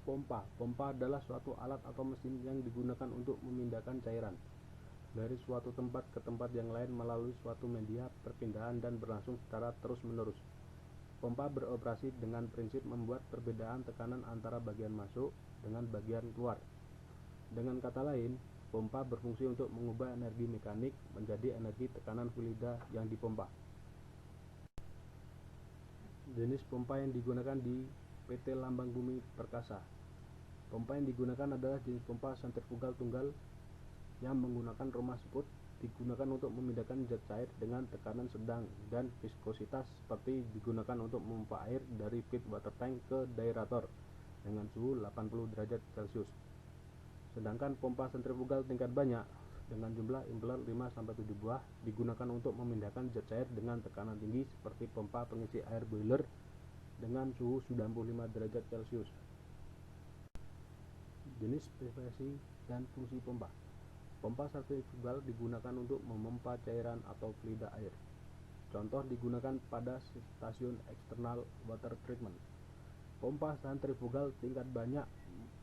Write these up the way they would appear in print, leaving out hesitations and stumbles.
Pompa. Pompa adalah suatu alat atau mesin yang digunakan untuk memindahkan cairan dari suatu tempat ke tempat yang lain melalui suatu media perpindahan dan berlangsung secara terus-menerus. Pompa beroperasi dengan prinsip membuat perbedaan tekanan antara bagian masuk dengan bagian keluar. Dengan kata lain, pompa berfungsi untuk mengubah energi mekanik menjadi energi tekanan fluida yang dipompa. Jenis pompa yang digunakan di PT Lambang Bumi Perkasa. Pompa yang digunakan adalah jenis pompa sentrifugal tunggal yang menggunakan rumah siput, digunakan untuk memindahkan zat cair dengan tekanan sedang dan viskositas seperti digunakan untuk memompa air dari feed water tank ke daerator dengan suhu 80 derajat Celcius. Sedangkan pompa sentrifugal tingkat banyak dengan jumlah impeller 5-7 buah digunakan untuk memindahkan zat cair dengan tekanan tinggi seperti pompa pengisi air boiler dengan suhu 95 derajat Celcius. Jenis, spesifikasi, dan fungsi pompa. Pompa sentrifugal digunakan untuk memompa cairan atau fluida air. Contoh digunakan pada stasiun eksternal water treatment. Pompa sentrifugal tingkat banyak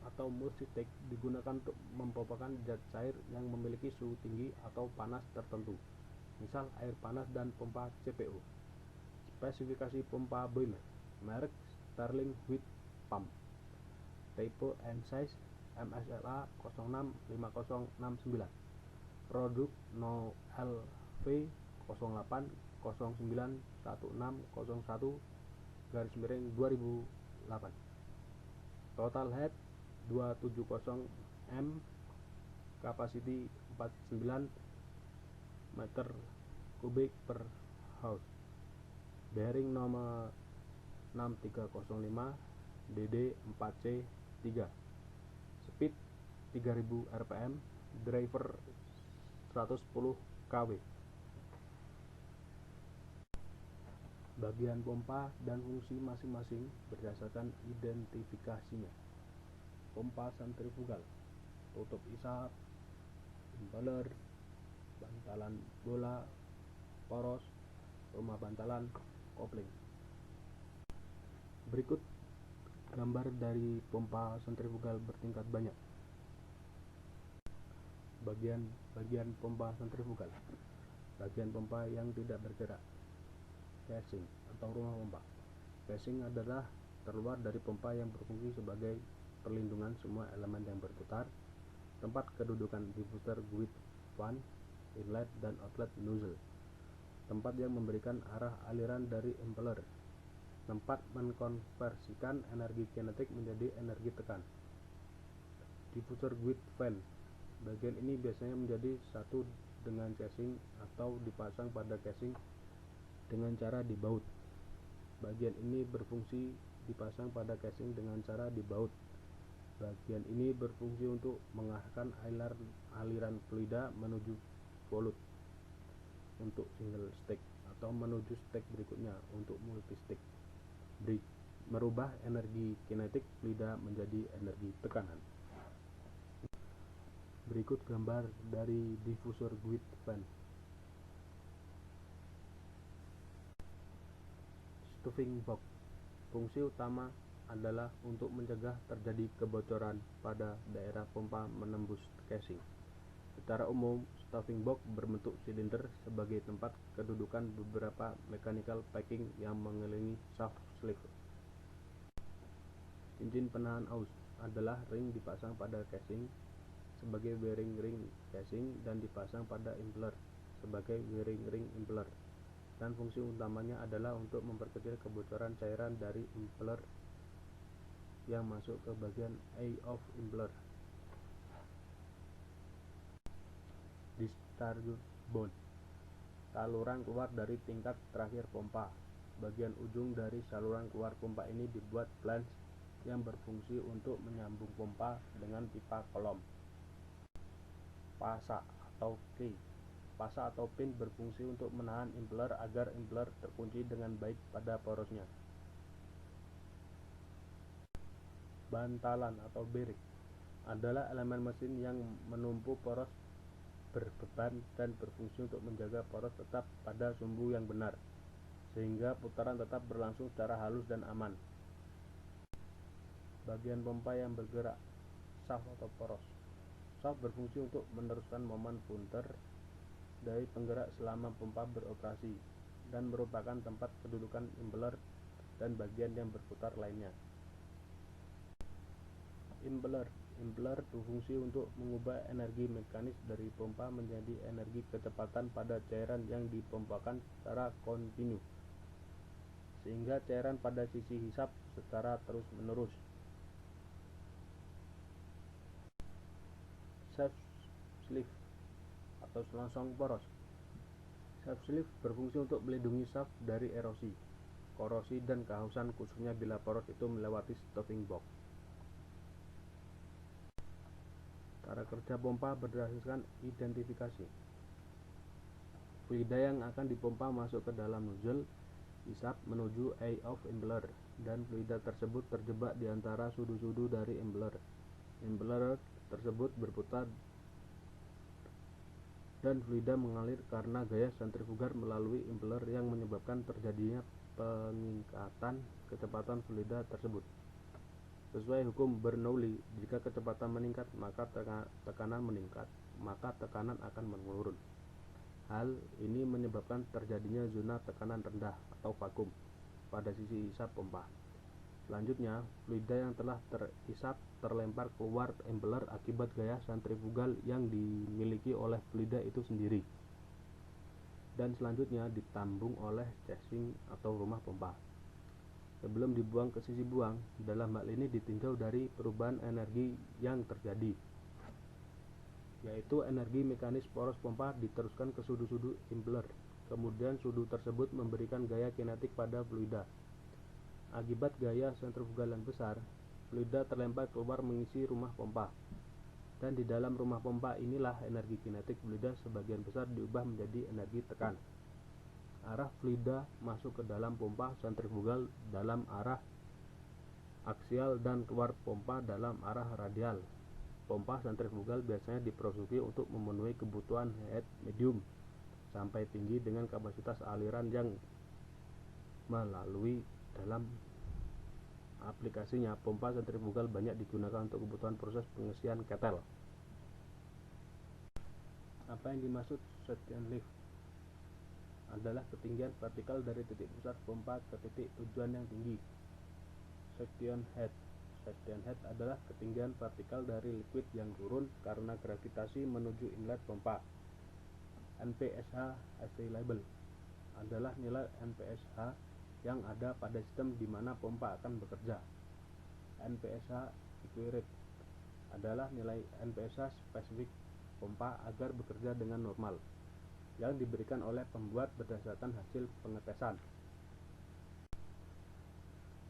atau multi-stage digunakan untuk memompakan zat cair yang memiliki suhu tinggi atau panas tertentu, misal air panas dan pompa CPO. Spesifikasi pompa boiler. Merek Sterling Wheat Pump. Type and size MSLA 065069. Produk No LV 08091601-2008. Total head 270 M, capacity 49 meter kubik per house. Bearing nomor 6305 DD 4C3. Speed 3000 rpm, driver 110 kW. Bagian pompa dan fungsi masing-masing berdasarkan identifikasinya. Pompa sentrifugal, tutup isap, impeller, bantalan bola, poros, rumah bantalan, kopling. Berikut gambar dari pompa sentrifugal bertingkat banyak. Bagian pompa sentrifugal. Bagian pompa yang tidak bergerak. Casing atau rumah pompa. Casing adalah terluar dari pompa yang berfungsi sebagai perlindungan semua elemen yang berputar, tempat kedudukan diffuser guide fan, inlet dan outlet nozzle, tempat yang memberikan arah aliran dari impeller, tempat mengkonversikan energi kinetik menjadi energi tekan. Diffuser guide fan. Bagian ini biasanya menjadi satu dengan casing atau dipasang pada casing dengan cara dibaut. Bagian ini berfungsi dipasang pada casing dengan cara dibaut. Bagian ini berfungsi untuk mengarahkan aliran fluida menuju volute untuk single stage atau menuju stage berikutnya untuk multi stage. Merubah energi kinetik fluida menjadi energi tekanan. Berikut gambar dari diffuser guide fan. Stuffing box. Fungsi utama adalah untuk mencegah terjadi kebocoran pada daerah pompa menembus casing. Secara umum, stuffing box berbentuk silinder sebagai tempat kedudukan beberapa mechanical packing yang mengelilingi shaft sleeve. Cincin penahan aus adalah ring dipasang pada casing sebagai wearing ring casing dan dipasang pada impeller sebagai wearing ring impeller, dan fungsi utamanya adalah untuk memperkecil kebocoran cairan dari impeller yang masuk ke bagian eye of impeller. Discharge bone. Saluran keluar dari tingkat terakhir pompa. Bagian ujung dari saluran keluar pompa ini dibuat flange yang berfungsi untuk menyambung pompa dengan pipa kolom. Pasa atau key. Pasa atau pin berfungsi untuk menahan impeller agar impeller terkunci dengan baik pada porosnya. Bantalan atau bearing adalah elemen mesin yang menumpu poros berbeban dan berfungsi untuk menjaga poros tetap pada sumbu yang benar, sehingga putaran tetap berlangsung secara halus dan aman. Bagian pompa yang bergerak, shaft atau poros. Shaft berfungsi untuk meneruskan momen punter dari penggerak selama pompa beroperasi dan merupakan tempat kedudukan impeller dan bagian yang berputar lainnya. Impeller berfungsi untuk mengubah energi mekanis dari pompa menjadi energi kecepatan pada cairan yang dipompakan secara kontinu, sehingga cairan pada sisi hisap secara terus-menerus. Shaft sleeve atau selongsong poros. Shaft sleeve berfungsi untuk melindungi shaft dari erosi, korosi, dan kehausan, khususnya bila poros itu melewati stopping box. Cara kerja pompa berdasarkan identifikasi. Fluida yang akan dipompa masuk ke dalam nozzle hisap menuju eye of impeller, dan fluida tersebut terjebak di antara sudu-sudu dari impeller. Impeller tersebut berputar dan fluida mengalir karena gaya sentrifugal melalui impeller yang menyebabkan terjadinya peningkatan kecepatan fluida tersebut. Sesuai hukum Bernoulli, jika kecepatan meningkat maka tekanan meningkat, maka tekanan akan menurun. Hal ini menyebabkan terjadinya zona tekanan rendah atau vakum pada sisi hisap pompa. Selanjutnya, fluida yang telah terhisap terlempar keluar impeller akibat gaya sentrifugal yang dimiliki oleh fluida itu sendiri, dan selanjutnya ditambung oleh casing atau rumah pompa. Sebelum dibuang ke sisi buang, dalam hal ini ditinjau dari perubahan energi yang terjadi, yaitu energi mekanis poros pompa diteruskan ke sudu-sudu impeller. Kemudian sudu tersebut memberikan gaya kinetik pada fluida. Akibat gaya sentrifugal yang besar, fluida terlempar keluar mengisi rumah pompa. Dan di dalam rumah pompa inilah energi kinetik fluida sebagian besar diubah menjadi energi tekan. Arah fluida masuk ke dalam pompa sentrifugal dalam arah aksial dan keluar pompa dalam arah radial. Pompa sentrifugal biasanya diproduksi untuk memenuhi kebutuhan head medium sampai tinggi dengan kapasitas aliran yang melalui. Dalam aplikasinya, pompa sentrifugal banyak digunakan untuk kebutuhan proses pengisian ketel. Apa yang dimaksud suction lift? Adalah ketinggian vertikal dari titik pusat pompa ke titik tujuan yang tinggi. Suction head adalah ketinggian vertikal dari liquid yang turun karena gravitasi menuju inlet pompa. NPSH ST label adalah nilai NPSH yang ada pada sistem di mana pompa akan bekerja. NPSH equivalent adalah nilai NPSH spesifik pompa agar bekerja dengan normal, yang diberikan oleh pembuat berdasarkan hasil pengetesan.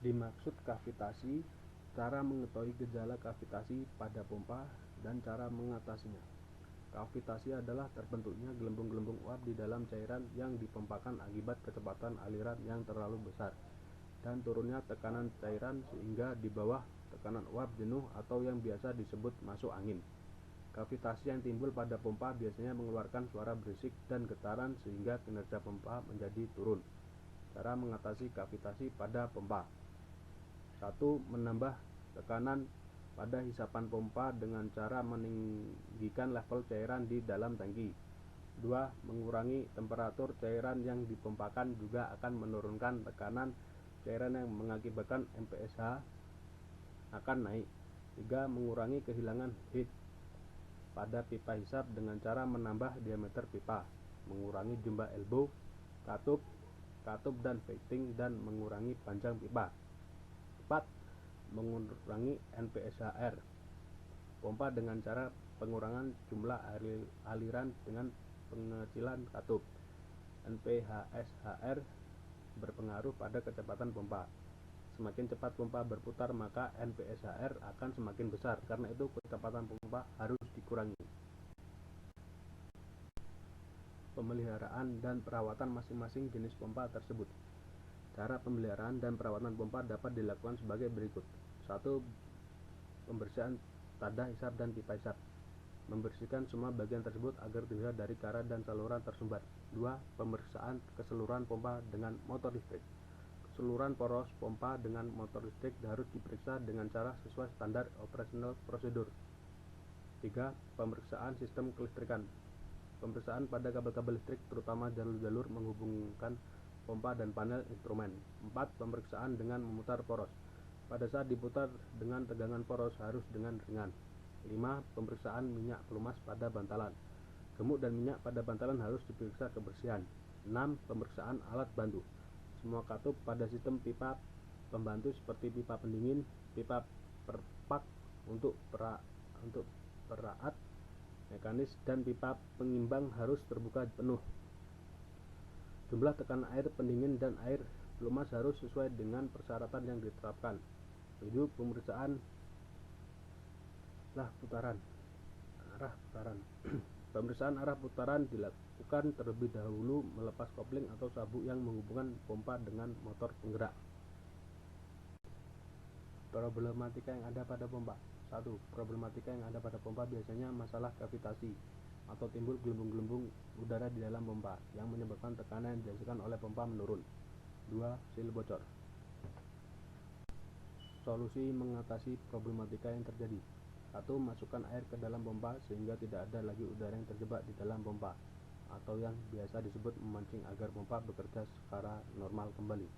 Dimaksud kavitasi, cara mengetahui gejala kavitasi pada pompa, dan cara mengatasinya. Kavitasi adalah terbentuknya gelembung-gelembung uap di dalam cairan yang dipompakan akibat kecepatan aliran yang terlalu besar dan turunnya tekanan cairan sehingga di bawah tekanan uap jenuh atau yang biasa disebut masuk angin. Kavitasi yang timbul pada pompa biasanya mengeluarkan suara berisik dan getaran sehingga kinerja pompa menjadi turun. Cara mengatasi kavitasi pada pompa. 1. Menambah tekanan pada hisapan pompa dengan cara meninggikan level cairan di dalam tangki. 2. Mengurangi temperatur cairan yang dipompakan juga akan menurunkan tekanan cairan yang mengakibatkan NPSH akan naik. 3. Mengurangi kehilangan heat pada pipa hisap dengan cara menambah diameter pipa, mengurangi jumlah elbow, katup dan fitting, dan mengurangi panjang pipa. 4. Mengurangi NPSHR pompa dengan cara pengurangan jumlah aliran dengan pengecilan katup. NPHSHR berpengaruh pada kecepatan pompa. Semakin cepat pompa berputar, maka NPSHR akan semakin besar. Karena itu, kecepatan pompa harus dikurangi. Pemeliharaan dan perawatan masing-masing jenis pompa tersebut. Cara pemeliharaan dan perawatan pompa dapat dilakukan sebagai berikut. 1. Pembersihan tada hisap dan pipa hisap. Membersihkan semua bagian tersebut agar terhindar dari karat dan saluran tersumbat. 2. Pemeriksaan keseluruhan pompa dengan motor listrik. Seluruhan poros pompa dengan motor listrik harus diperiksa dengan cara sesuai standar operasional prosedur. 3. Pemeriksaan sistem kelistrikan. Pemeriksaan pada kabel-kabel listrik, terutama jalur-jalur menghubungkan pompa dan panel instrumen. 4. Pemeriksaan dengan memutar poros. Pada saat diputar dengan tegangan poros harus dengan ringan. 5. Pemeriksaan minyak pelumas pada bantalan. Gemuk dan minyak pada bantalan harus diperiksa kebersihan. 6. Pemeriksaan alat bantu. Semua katup pada sistem pipa pembantu seperti pipa pendingin, pipa perpak untuk peraat mekanis, dan pipa pengimbang harus terbuka penuh. Jumlah tekanan air pendingin dan air pelumas harus sesuai dengan persyaratan yang diterapkan. 7. Pemeriksaan arah putaran. Pemeriksaan arah putaran dilakukan terlebih dahulu melepas kopling atau sabuk yang menghubungkan pompa dengan motor penggerak. Problematika yang ada pada pompa. 1. Problematika yang ada pada pompa biasanya masalah kavitasi atau timbul gelembung-gelembung udara di dalam pompa yang menyebabkan tekanan yang dihasilkan oleh pompa menurun. 2. Sil bocor. Solusi mengatasi problematika yang terjadi. 1. Masukkan air ke dalam pompa sehingga tidak ada lagi udara yang terjebak di dalam pompa atau yang biasa disebut memancing agar pompa bekerja secara normal kembali.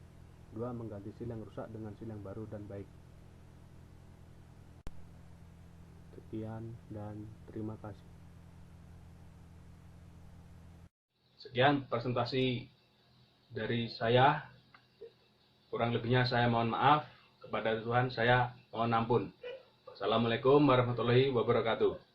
2. Mengganti sil yang rusak dengan sil yang baru dan baik. Sekian dan terima kasih. Sekian presentasi dari saya. Kurang lebihnya saya mohon maaf. Kepada Tuhan saya mohon ampun. Assalamualaikum warahmatullahi wabarakatuh.